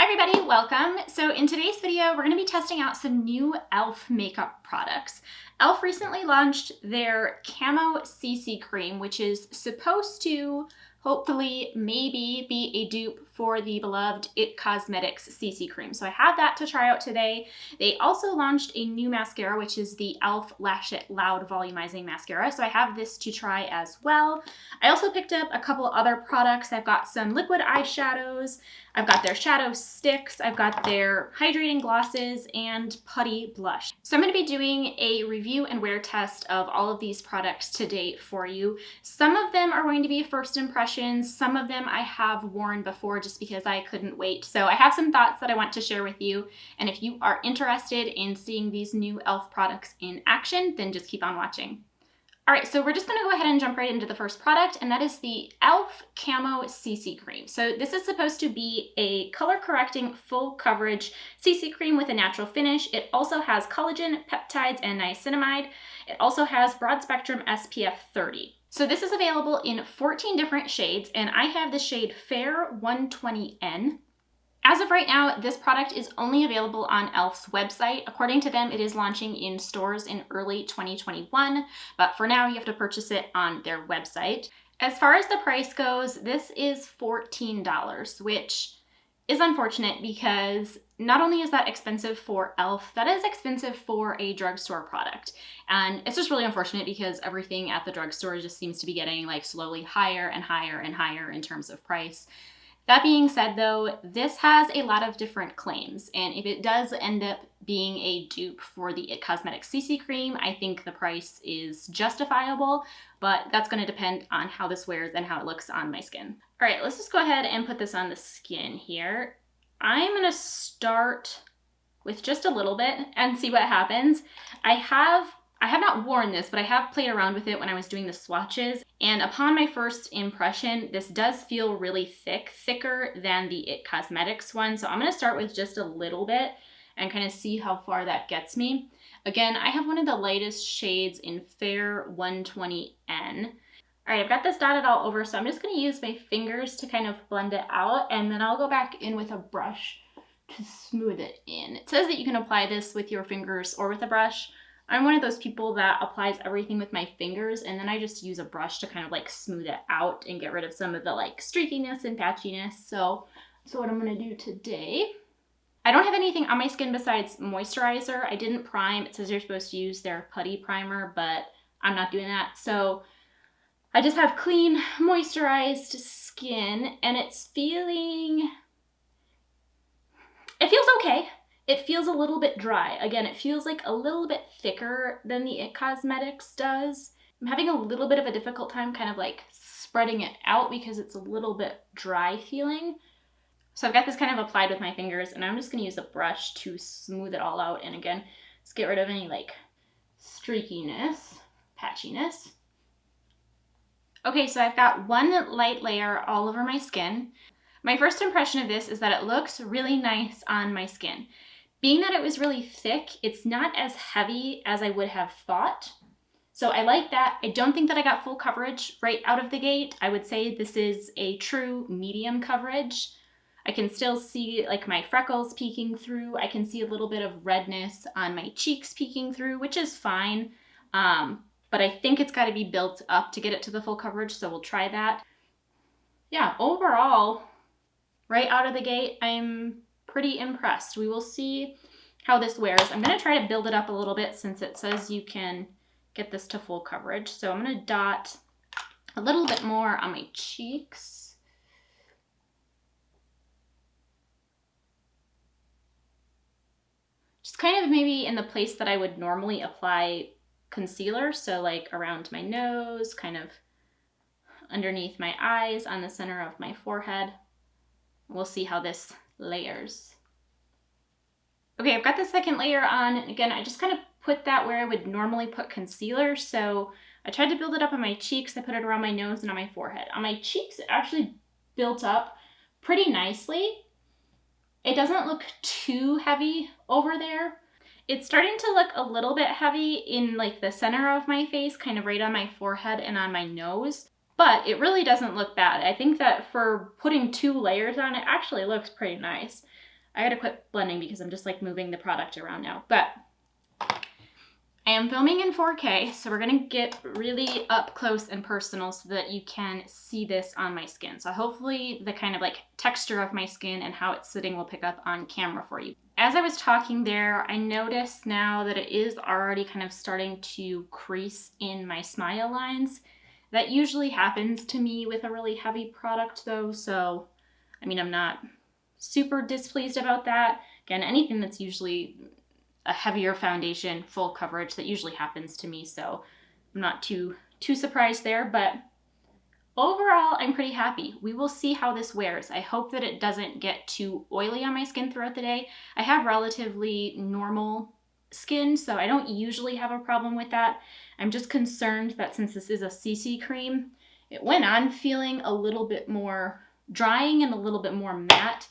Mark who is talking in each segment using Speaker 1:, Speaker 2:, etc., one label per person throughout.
Speaker 1: Hi everybody, welcome. So in today's video, we're going to be testing out some new e.l.f. makeup products. e.l.f. recently launched their Camo CC Cream, which is supposed to hopefully maybe be a dupe for the beloved It Cosmetics CC Cream. So I have that to try out today. They also launched a new mascara, which is the e.l.f. Lash It Loud Volumizing Mascara. So I have this to try as well. I also picked up a couple other products. I've got some liquid eyeshadows. I've got their shadow sticks, I've got their hydrating glosses, and Putty blush. So I'm going to be doing a review and wear test of all of these products today for you. Some of them are going to be first impressions, some of them I have worn before just because I couldn't wait. So I have some thoughts that I want to share with you, and if you are interested in seeing these new e.l.f. products in action, then just keep on watching. All right, so we're just gonna go ahead and jump right into the first product, and that is the e.l.f. Camo CC Cream. So this is supposed to be a color correcting full coverage CC cream with a natural finish. It also has collagen, peptides, and niacinamide. It also has broad spectrum SPF 30. So this is available in 14 different shades, and I have the shade Fair 120N. As of right now, this product is only available on e.l.f.'s website. According to them, it is launching in stores in early 2021, but for now you have to purchase it on their website. As far as the price goes, this is $14, which is unfortunate because not only is that expensive for e.l.f., that is expensive for a drugstore product. And it's just really unfortunate because everything at the drugstore just seems to be getting like slowly higher and higher and higher in terms of price. That being said though, this has a lot of different claims, and if it does end up being a dupe for the It Cosmetics CC Cream, I think the price is justifiable, but that's going to depend on how this wears and how it looks on my skin. All right, let's just go ahead and put this on the skin here. I'm going to start with just a little bit and see what happens. I have not worn this, but I have played around with it when I was doing the swatches. And upon my first impression, this does feel really thick, thicker than the It Cosmetics one. So I'm gonna start with just a little bit and kind of see how far that gets me. Again, I have one of the lightest shades in Fair 120N. All right, I've got this dotted all over, so I'm just gonna use my fingers to kind of blend it out, and then I'll go back in with a brush to smooth it in. It says that you can apply this with your fingers or with a brush. I'm one of those people that applies everything with my fingers, and then I just use a brush to kind of like smooth it out and get rid of some of the like streakiness and patchiness. So that's what I'm gonna do today. I don't have anything on my skin besides moisturizer. I didn't prime. It says you're supposed to use their Putty primer, but I'm not doing that. So I just have clean, moisturized skin, and it feels okay. It feels a little bit dry. Again, it feels like a little bit thicker than the It Cosmetics does. I'm having a little bit of a difficult time kind of like spreading it out because it's a little bit dry feeling. So I've got this kind of applied with my fingers, and I'm just gonna use a brush to smooth it all out. And again, just get rid of any like streakiness, patchiness. Okay, so I've got one light layer all over my skin. My first impression of this is that it looks really nice on my skin. Being that it was really thick, it's not as heavy as I would have thought. So I like that. I don't think that I got full coverage right out of the gate. I would say this is a true medium coverage. I can still see like my freckles peeking through. I can see a little bit of redness on my cheeks peeking through, which is fine. But I think it's got to be built up to get it to the full coverage, so we'll try that. Yeah, overall, right out of the gate, I'm pretty impressed. We will see how this wears. I'm going to try to build it up a little bit since it says you can get this to full coverage. So I'm going to dot a little bit more on my cheeks. Just kind of maybe in the place that I would normally apply concealer. So like around my nose, kind of underneath my eyes, on the center of my forehead. We'll see how this layers. Okay, I've got the second layer on. Again, I just kind of put that where I would normally put concealer. So I tried to build it up on my cheeks. I put it around my nose and on my forehead. On my cheeks, it actually built up pretty nicely. It doesn't look too heavy over there. It's starting to look a little bit heavy in like the center of my face, kind of right on my forehead and on my nose. But it really doesn't look bad. I think that for putting 2 layers on, it actually looks pretty nice. I gotta quit blending because I'm just like moving the product around now. But I am filming in 4K, so we're gonna get really up close and personal so that you can see this on my skin. So hopefully the kind of like texture of my skin and how it's sitting will pick up on camera for you. As I was talking there, I noticed now that it is already kind of starting to crease in my smile lines. That usually happens to me with a really heavy product though, so I mean, I'm not super displeased about that. Again, anything that's usually a heavier foundation, full coverage, that usually happens to me, so I'm not too surprised there, but overall, I'm pretty happy. We will see how this wears. I hope that it doesn't get too oily on my skin throughout the day. I have relatively normal skin, so I don't usually have a problem with that. I'm just concerned that since this is a CC cream, it went on feeling a little bit more drying and a little bit more matte,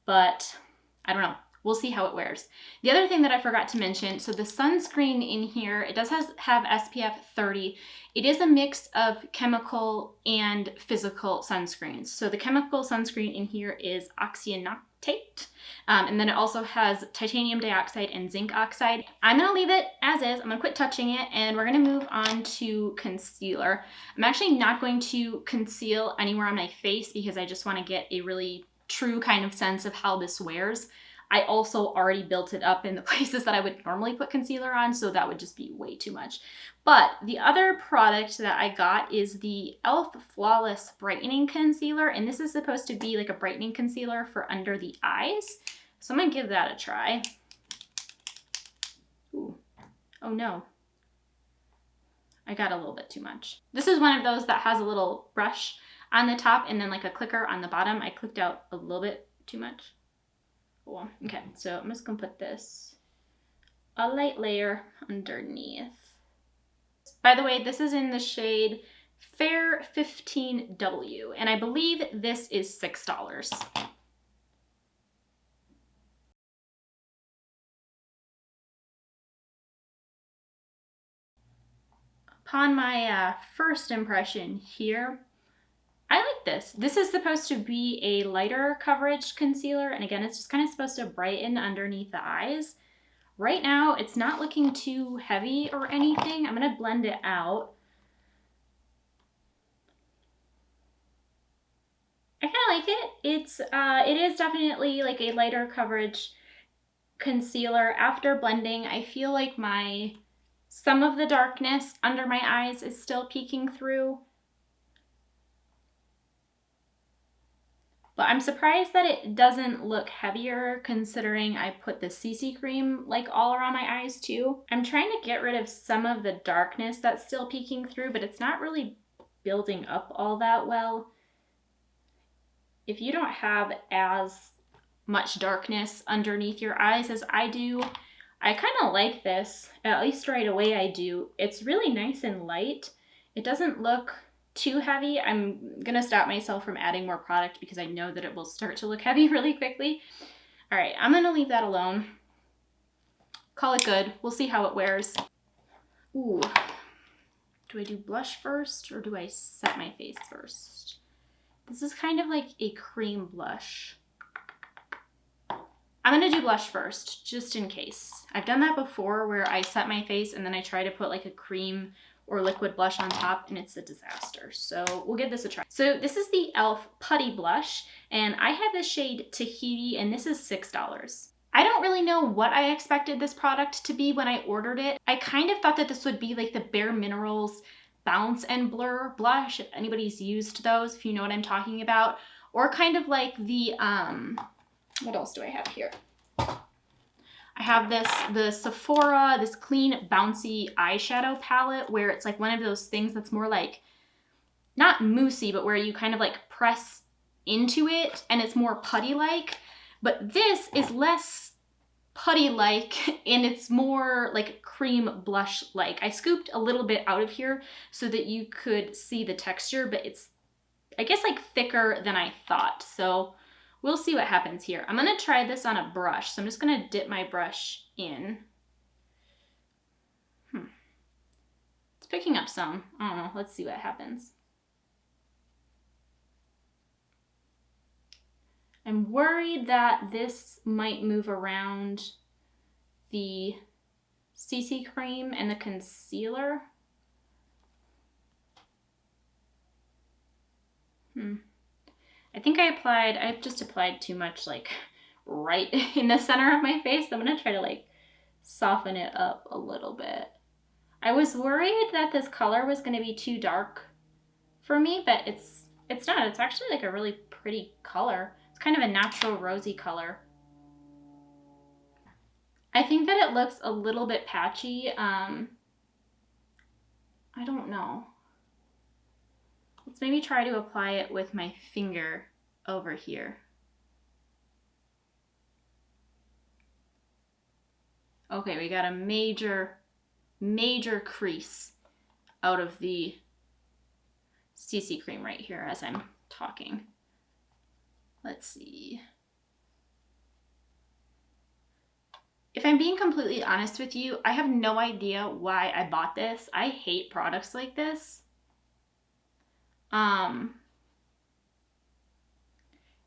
Speaker 1: but I don't know. We'll see how it wears. The other thing that I forgot to mention, so the sunscreen in here, it does have SPF 30. It is a mix of chemical and physical sunscreens. So the chemical sunscreen in here is oxygenate, and then it also has titanium dioxide and zinc oxide. I'm gonna leave it as is. I'm gonna quit touching it, and we're gonna move on to concealer. I'm actually not going to conceal anywhere on my face because I just wanna get a really true kind of sense of how this wears. I also already built it up in the places that I would normally put concealer on, so that would just be way too much. But the other product that I got is the e.l.f. Flawless Brightening Concealer, and this is supposed to be like a brightening concealer for under the eyes. So I'm gonna give that a try. Ooh. Oh no. I got a little bit too much. This is one of those that has a little brush on the top and then like a clicker on the bottom. I clicked out a little bit too much. Cool. Okay, so I'm just gonna put this a light layer underneath. By the way, this is in the shade Fair 15W, and I believe this is $6. Upon my first impression here, I like this. This is supposed to be a lighter coverage concealer, and again, it's just kind of supposed to brighten underneath the eyes. Right now, it's not looking too heavy or anything. I'm gonna blend it out. I kind of like it. It is definitely like a lighter coverage concealer. After blending, I feel like some of the darkness under my eyes is still peeking through. But I'm surprised that it doesn't look heavier considering I put the CC cream like all around my eyes too. I'm trying to get rid of some of the darkness that's still peeking through, but it's not really building up all that well. If you don't have as much darkness underneath your eyes as I do, I kind of like this, at least right away I do. It's really nice and light. It doesn't look too heavy. I'm gonna stop myself from adding more product because I know that it will start to look heavy really quickly. All right, I'm gonna leave that alone. Call it good. We'll see how it wears. Ooh, do I do blush first or do I set my face first? This is kind of like a cream blush. I'm gonna do blush first, just in case. I've done that before where I set my face and then I try to put like a cream or liquid blush on top and it's a disaster. So we'll give this a try. So this is the e.l.f. Putty blush and I have the shade Tahiti and this is $6. I don't really know what I expected this product to be when I ordered it. I kind of thought that this would be like the Bare Minerals Bounce and Blur blush, if anybody's used those, if you know what I'm talking about. Or kind of like the, what else do I have here? I have the Sephora, this clean, bouncy eyeshadow palette where it's like one of those things that's more like, not moussey, but where you kind of like press into it and it's more putty-like. But this is less putty-like and it's more like cream blush-like. I scooped a little bit out of here so that you could see the texture, but it's, I guess, like thicker than I thought. So we'll see what happens here. I'm gonna try this on a brush. So I'm just gonna dip my brush in. It's picking up some. I don't know, let's see what happens. I'm worried that this might move around the CC cream and the concealer. I think I just applied too much like right in the center of my face. I'm gonna try to like soften it up a little bit. I was worried that this color was gonna be too dark for me, but it's not. It's actually like a really pretty color. It's kind of a natural rosy color. I think that it looks a little bit patchy. I don't know. Let's maybe try to apply it with my finger over here. Okay, we got a major crease out of the CC cream right here as I'm talking. Let's see. If I'm being completely honest with you, I have no idea why I bought this. I hate products like this.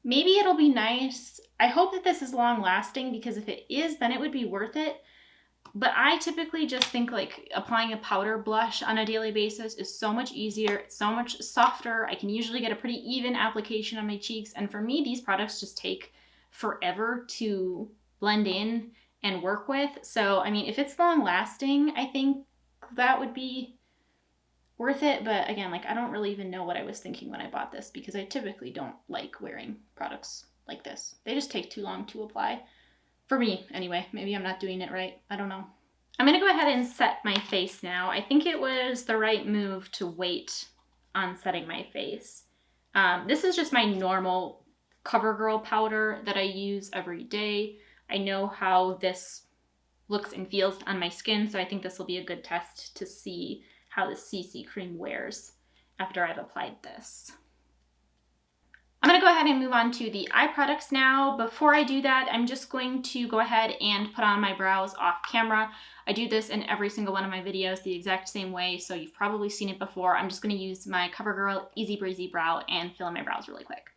Speaker 1: Maybe it'll be nice. I hope that this is long lasting, because if it is, then it would be worth it. But I typically just think like applying a powder blush on a daily basis is so much easier. It's so much softer. I can usually get a pretty even application on my cheeks. And for me, these products just take forever to blend in and work with. So, I mean, if it's long lasting, I think that would be worth it. But again, like I don't really even know what I was thinking when I bought this, because I typically don't like wearing products like this. They just take too long to apply. For me, anyway. Maybe I'm not doing it right. I don't know. I'm going to go ahead and set my face now. I think it was the right move to wait on setting my face. This is just my normal CoverGirl powder that I use every day. I know how this looks and feels on my skin, so I think this will be a good test to see how the CC cream wears after I've applied this. I'm going to go ahead and move on to the eye products now. Before I do that, I'm just going to go ahead and put on my brows off camera. I do this in every single one of my videos the exact same way, so you've probably seen it before. I'm just going to use my CoverGirl Easy Breezy Brow and fill in my brows really quick.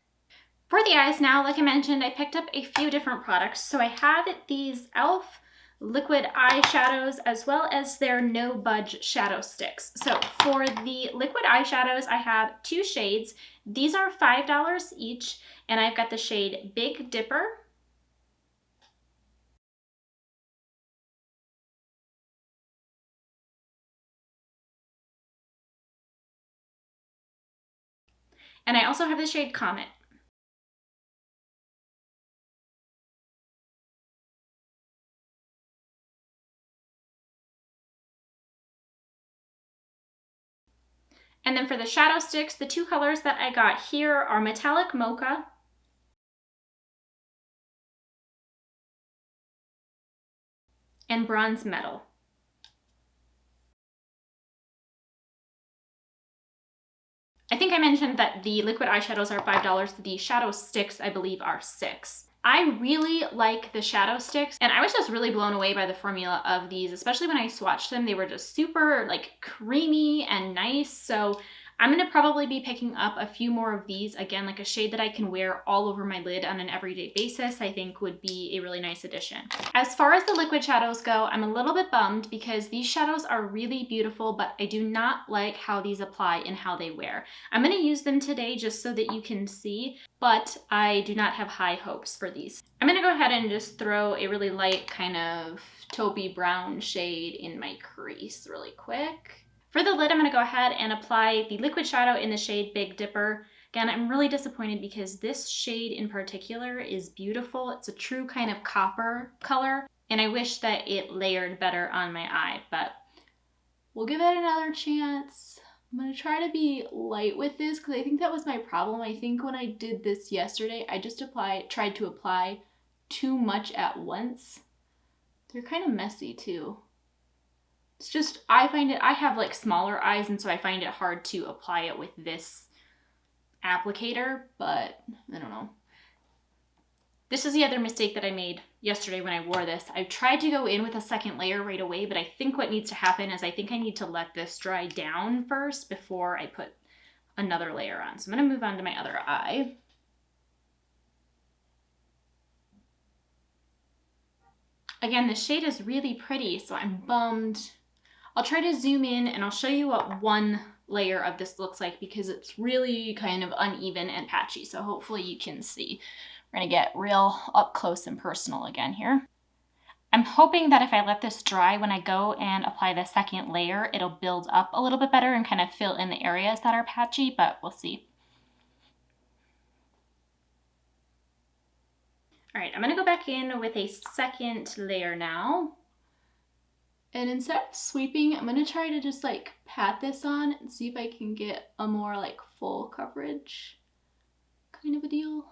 Speaker 1: For the eyes now, like I mentioned, I picked up a few different products. So I have these e.l.f. Liquid Eyeshadows, as well as their No Budge Shadow Sticks. So for the liquid eyeshadows, I have two shades. These are $5 each, and I've got the shade Big Dipper, and I also have the shade Comet. And then for the shadow sticks, the two colors that I got here are Metallic Mocha and Bronze Metal. I think I mentioned that the liquid eyeshadows are $5. The shadow sticks, I believe, are $6. I really like the shadow sticks, and I was just really blown away by the formula of these, especially when I swatched them. They were just super like creamy and nice. So I'm going to probably be picking up a few more of these. Again, like a shade that I can wear all over my lid on an everyday basis, I think would be a really nice addition. As far as the liquid shadows go, I'm a little bit bummed because these shadows are really beautiful, but I do not like how these apply and how they wear. I'm going to use them today just so that you can see, but I do not have high hopes for these. I'm going to go ahead and just throw a really light kind of taupey brown shade in my crease really quick. For the lid, I'm going to go ahead and apply the liquid shadow in the shade Big Dipper. Again, I'm really disappointed because this shade in particular is beautiful. It's a true kind of copper color, and I wish that it layered better on my eye, but we'll give it another chance. I'm going to try to be light with this because I think that was my problem. I think when I did this yesterday, I just tried to apply too much at once. They're kind of messy too. It's just, I have like smaller eyes, and so I find it hard to apply it with this applicator, but I don't know. This is the other mistake that I made yesterday when I wore this. I tried to go in with a second layer right away, but I think what needs to happen is I think I need to let this dry down first before I put another layer on. So I'm going to move on to my other eye. Again, the shade is really pretty, so I'm bummed. I'll try to zoom in and I'll show you what one layer of this looks like because it's really kind of uneven and patchy, so hopefully you can see. We're gonna get real up close and personal again here. I'm hoping that if I let this dry, when I go and apply the second layer, it'll build up a little bit better and kind of fill in the areas that are patchy, but we'll see. All right, I'm gonna go back in with a second layer now. And instead of sweeping, I'm gonna try to just like pat this on and see if I can get a more like full coverage kind of a deal.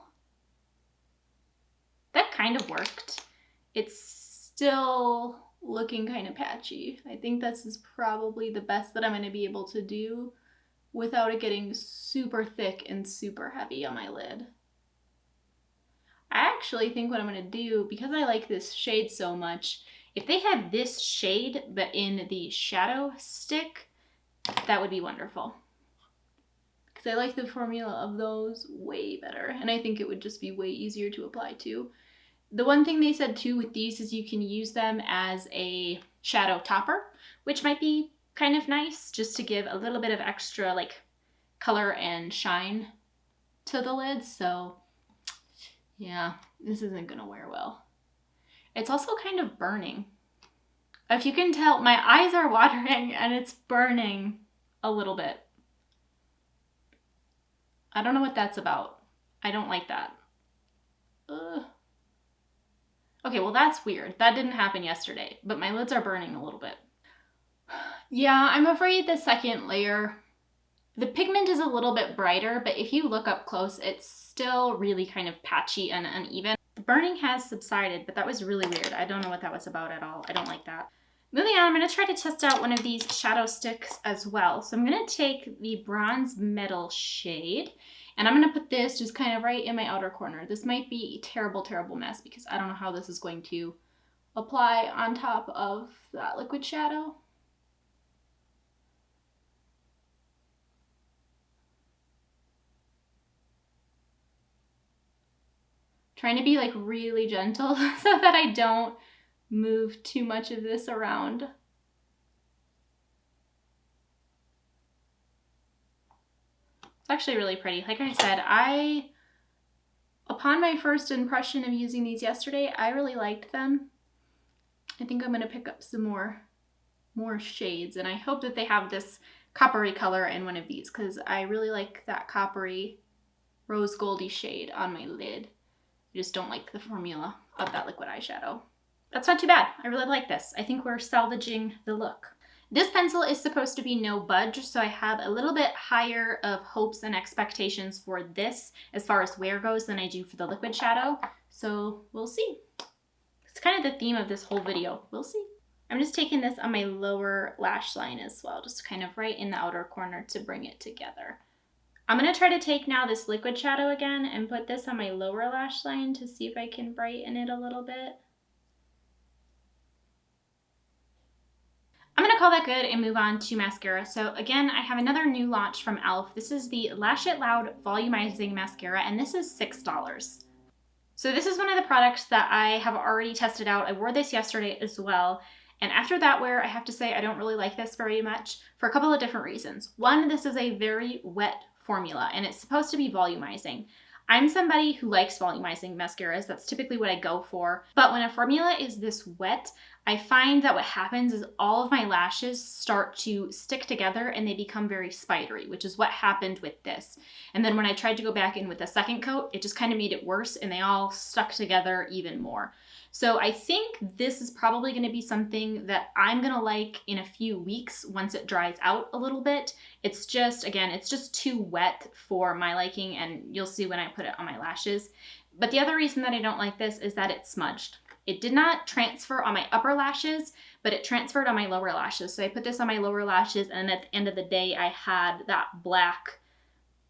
Speaker 1: That kind of worked. It's still looking kind of patchy. I think this is probably the best that I'm gonna be able to do without it getting super thick and super heavy on my lid. I actually think what I'm gonna do, because I like this shade so much, if they had this shade, but in the shadow stick, that would be wonderful. Because I like the formula of those way better, and I think it would just be way easier to apply too. The one thing they said too with these is you can use them as a shadow topper, which might be kind of nice, just to give a little bit of extra like color and shine to the lids. So yeah, this isn't gonna wear well. It's also kind of burning. If you can tell, my eyes are watering and it's burning a little bit. I don't know what that's about. I don't like that. Ugh. Okay, well that's weird. That didn't happen yesterday, but my lids are burning a little bit. Yeah, I'm afraid the second layer, the pigment is a little bit brighter, but if you look up close, it's still really kind of patchy and uneven. The burning has subsided, but that was really weird. I don't know what that was about at all. I don't like that. Moving on, I'm going to try to test out one of these shadow sticks as well. So I'm going to take the bronze metal shade, and I'm going to put this just kind of right in my outer corner. This might be a terrible, terrible mess because I don't know how this is going to apply on top of that liquid shadow. Trying to be like really gentle so that I don't move too much of this around. It's actually really pretty. Like I said, upon my first impression of using these yesterday, I really liked them. I think I'm gonna pick up some more shades, and I hope that they have this coppery color in one of these because I really like that coppery rose goldy shade on my lid. I just don't like the formula of that liquid eyeshadow. That's not too bad. I really like this. I think we're salvaging the look. This pencil is supposed to be no budge, so I have a little bit higher of hopes and expectations for this as far as wear goes than I do for the liquid shadow. So we'll see. It's kind of the theme of this whole video. We'll see. I'm just taking this on my lower lash line as well, just kind of right in the outer corner to bring it together. I'm going to try to take now this liquid shadow again and put this on my lower lash line to see if I can brighten it a little bit. I'm going to call that good and move on to mascara. So again, I have another new launch from e.l.f. This is the Lash It Loud Volumizing Mascara, and this is $6. So this is one of the products that I have already tested out. I wore this yesterday as well. And after that wear, I have to say I don't really like this very much for a couple of different reasons. One, this is a very wet formula and it's supposed to be volumizing. I'm somebody who likes volumizing mascaras. That's typically what I go for. But when a formula is this wet, I find that what happens is all of my lashes start to stick together and they become very spidery, which is what happened with this. And then when I tried to go back in with a second coat, it just kind of made it worse and they all stuck together even more. So I think this is probably going to be something that I'm going to like in a few weeks once it dries out a little bit. It's just, again, it's just too wet for my liking, and you'll see when I put it on my lashes. But the other reason that I don't like this is that it smudged. It did not transfer on my upper lashes, but it transferred on my lower lashes. So I put this on my lower lashes, and at the end of the day, I had that black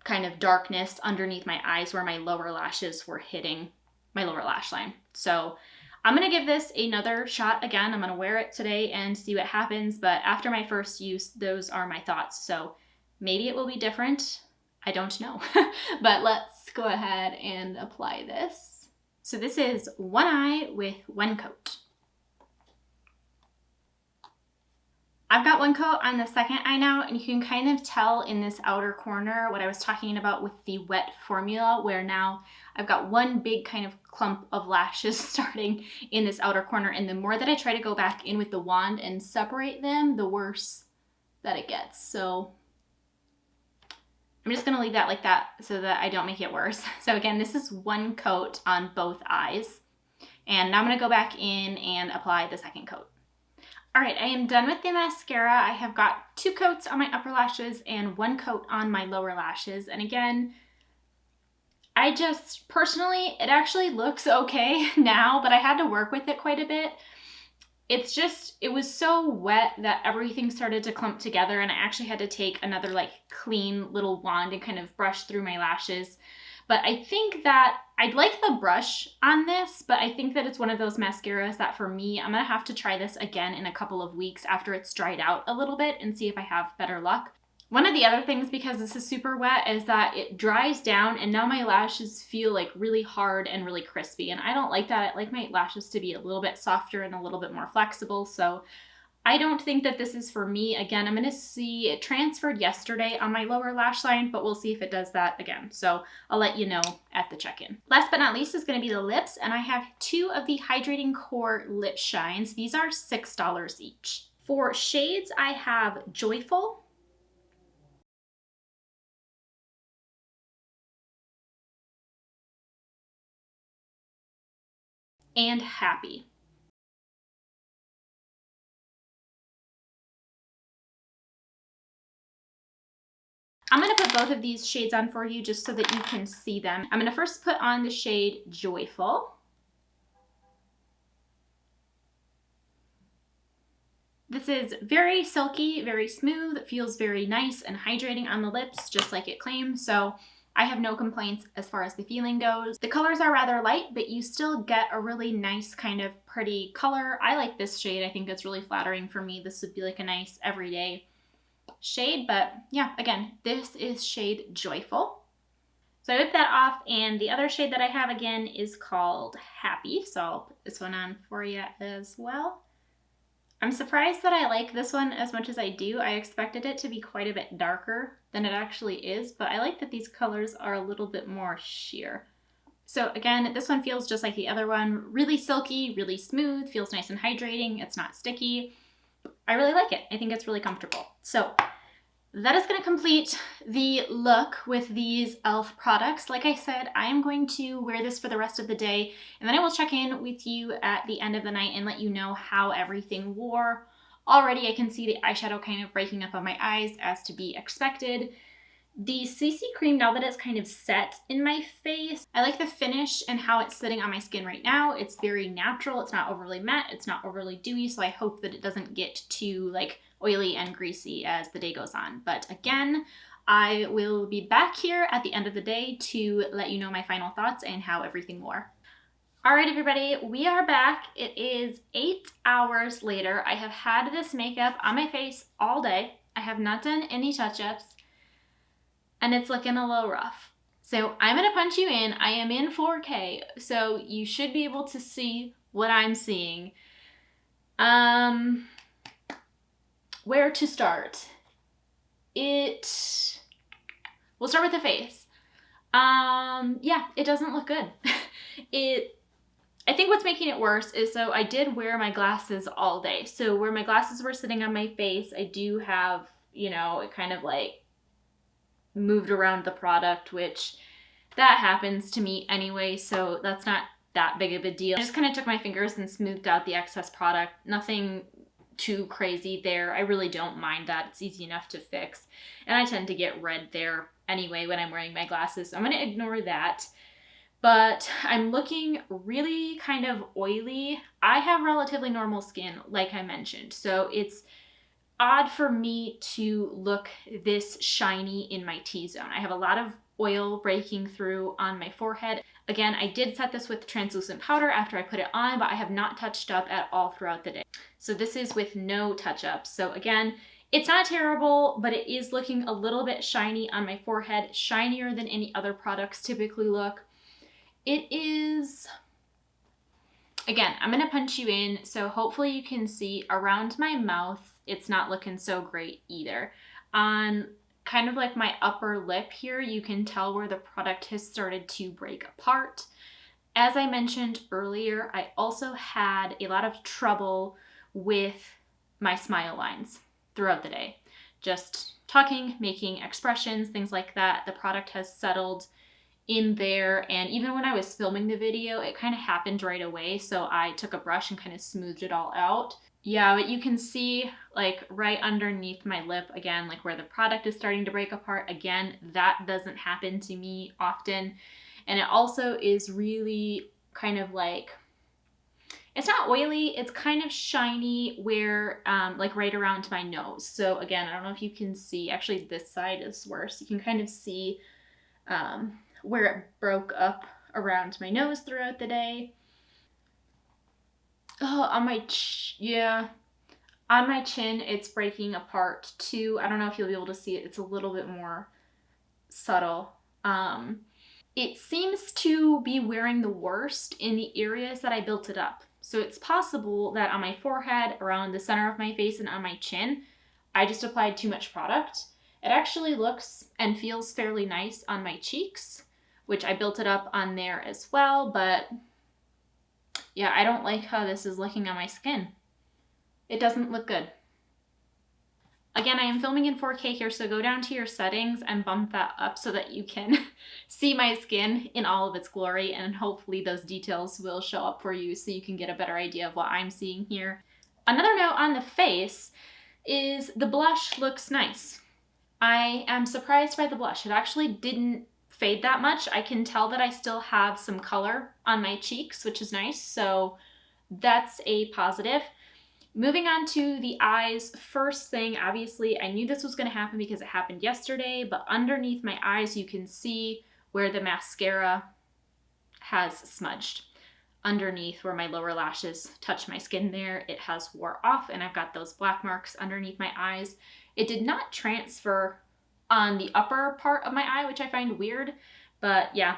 Speaker 1: kind of darkness underneath my eyes where my lower lashes were hitting my lower lash line. So I'm going to give this another shot again. I'm going to wear it today and see what happens. But after my first use, those are my thoughts. So maybe it will be different. I don't know. But let's go ahead and apply this. So this is one eye with one coat. I've got one coat on the second eye now, and you can kind of tell in this outer corner what I was talking about with the wet formula, where now I've got one big kind of clump of lashes starting in this outer corner, and the more that I try to go back in with the wand and separate them, the worse that it gets. So I'm just gonna leave that like that so that I don't make it worse. So again, this is one coat on both eyes. And now I'm gonna go back in and apply the second coat. All right, I am done with the mascara. I have got 2 coats on my upper lashes and 1 coat on my lower lashes. And again, I just, personally, it actually looks okay now, but I had to work with it quite a bit. It's just, it was so wet that everything started to clump together, and I actually had to take another like clean little wand and kind of brush through my lashes. But I think that I'd like the brush on this, but I think that it's one of those mascaras that for me, I'm gonna have to try this again in a couple of weeks after it's dried out a little bit and see if I have better luck. One of the other things, because this is super wet, is that it dries down and now my lashes feel like really hard and really crispy, and I don't like that. I like my lashes to be a little bit softer and a little bit more flexible, so I don't think that this is for me. Again, I'm gonna see, it transferred yesterday on my lower lash line, but we'll see if it does that again. So I'll let you know at the check-in. Last but not least is gonna be the lips, and I have 2 of the Hydrating Core Lip Shines. These are $6 each. For shades, I have Joyful, and Happy. I'm going to put both of these shades on for you just so that you can see them. I'm going to first put on the shade Joyful. This is very silky, very smooth. It feels very nice and hydrating on the lips, just like it claims. So I have no complaints as far as the feeling goes. The colors are rather light, but you still get a really nice kind of pretty color. I like this shade. I think it's really flattering for me. This would be like a nice everyday shade, but yeah, again, this is shade Joyful. So I whipped that off, and the other shade that I have again is called Happy, so I'll put this one on for you as well. I'm surprised that I like this one as much as I do. I expected it to be quite a bit darker than it actually is, but I like that these colors are a little bit more sheer. So again, this one feels just like the other one, really silky, really smooth, feels nice and hydrating, it's not sticky. I really like it. I think it's really comfortable. So that is going to complete the look with these e.l.f. products. Like I said, I am going to wear this for the rest of the day, and then I will check in with you at the end of the night and let you know how everything wore. Already I can see the eyeshadow kind of breaking up on my eyes, as to be expected. The CC cream, now that it's kind of set in my face, I like the finish and how it's sitting on my skin right now. It's very natural. It's not overly matte. It's not overly dewy, so I hope that it doesn't get too like oily and greasy as the day goes on. But again, I will be back here at the end of the day to let you know my final thoughts and how everything wore. All right, everybody, we are back. It is 8 hours later. I have had this makeup on my face all day. I have not done any touch-ups, and it's looking a little rough. So I'm gonna punch you in. I am in 4K, so you should be able to see what I'm seeing. Where to start? We'll start with the face. Yeah, it doesn't look good. I think what's making it worse is, so I did wear my glasses all day. So where my glasses were sitting on my face, I do have, you know, it kind of like moved around the product, which that happens to me anyway, so that's not that big of a deal. I just kind of took my fingers and smoothed out the excess product. Nothing too crazy there. I really don't mind that. It's easy enough to fix. And I tend to get red there anyway when I'm wearing my glasses, so I'm going to ignore that. But I'm looking really kind of oily. I have relatively normal skin, like I mentioned, so it's odd for me to look this shiny in my T-zone. I have a lot of oil breaking through on my forehead. Again, I did set this with translucent powder after I put it on, but I have not touched up at all throughout the day. So this is with no touch-ups. So again, it's not terrible, but it is looking a little bit shiny on my forehead, shinier than any other products typically look. It is, again, I'm gonna punch you in, so hopefully you can see around my mouth. it's not looking so great either. On kind of like my upper lip here, you can tell where the product has started to break apart. As I mentioned earlier, I also had a lot of trouble with my smile lines throughout the day. Just talking, making expressions, things like that. The product has settled in there, and even when I was filming the video, it kind of happened right away, so I took a brush and kind of smoothed it all out. Yeah, but you can see like right underneath my lip again, like where the product is starting to break apart. Again, that doesn't happen to me often. And it also is really kind of like, it's not oily, it's kind of shiny where like right around my nose. So again, I don't know if you can see, actually this side is worse. You can kind of see where it broke up around my nose throughout the day. Oh, on my on my chin, it's breaking apart too. I don't know if you'll be able to see it. It's a little bit more subtle. It seems to be wearing the worst in the areas that I built it up. So it's possible that on my forehead, around the center of my face, and on my chin, I just applied too much product. It actually looks and feels fairly nice on my cheeks, which I built it up on there as well, but yeah, I don't like how this is looking on my skin. It doesn't look good. Again, I am filming in 4K here, so go down to your settings and bump that up so that you can see my skin in all of its glory, and hopefully those details will show up for you so you can get a better idea of what I'm seeing here. Another note on the face is the blush looks nice. I am surprised by the blush. It actually didn't fade that much. I can tell that I still have some color on my cheeks, which is nice, so that's a positive. Moving on to the eyes, first thing, obviously, I knew this was going to happen because it happened yesterday, but underneath my eyes, you can see where the mascara has smudged. Underneath where my lower lashes touch my skin there, it has wore off, and I've got those black marks underneath my eyes. It did not transfer on the upper part of my eye, which I find weird, but yeah,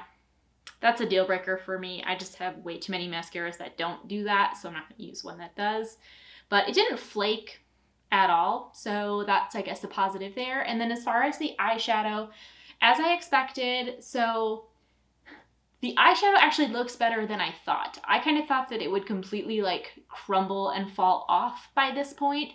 Speaker 1: that's a deal breaker for me. I just have way too many mascaras that don't do that, so I'm not going to use one that does. But it didn't flake at all, so that's, I guess, a positive there. And then as far as the eyeshadow, as I expected, so the eyeshadow actually looks better than I thought. I kind of thought that it would completely like crumble and fall off by this point.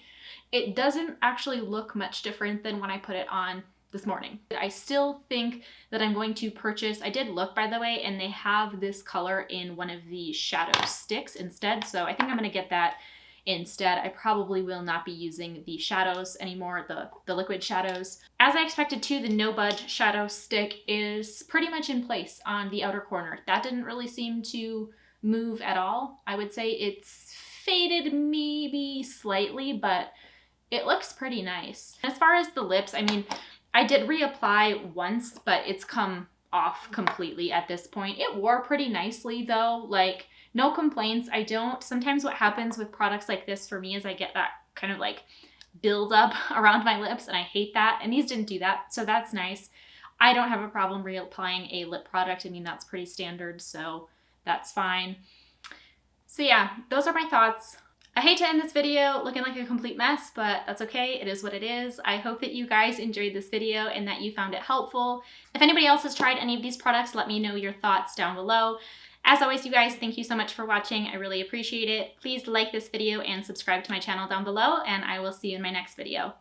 Speaker 1: It doesn't actually look much different than when I put it on this morning. I still think that I'm going to purchase, I did look by the way, and they have this color in one of the shadow sticks instead, so I think I'm going to get that instead. I probably will not be using the shadows anymore, the liquid shadows. As I expected too, the No Budge Shadow Stick is pretty much in place on the outer corner. That didn't really seem to move at all. I would say it's faded maybe slightly, but it looks pretty nice. As far as the lips, I mean, I did reapply once, but it's come off completely at this point. It wore pretty nicely though, like no complaints. Sometimes what happens with products like this for me is I get that kind of like build up around my lips, and I hate that, and these didn't do that, so that's nice. I don't have a problem reapplying a lip product. I mean, that's pretty standard, so that's fine. So yeah, those are my thoughts. I hate to end this video looking like a complete mess, but that's okay. It is what it is. I hope that you guys enjoyed this video and that you found it helpful. If anybody else has tried any of these products, let me know your thoughts down below. As always, you guys, thank you so much for watching. I really appreciate it. Please like this video and subscribe to my channel down below, and I will see you in my next video.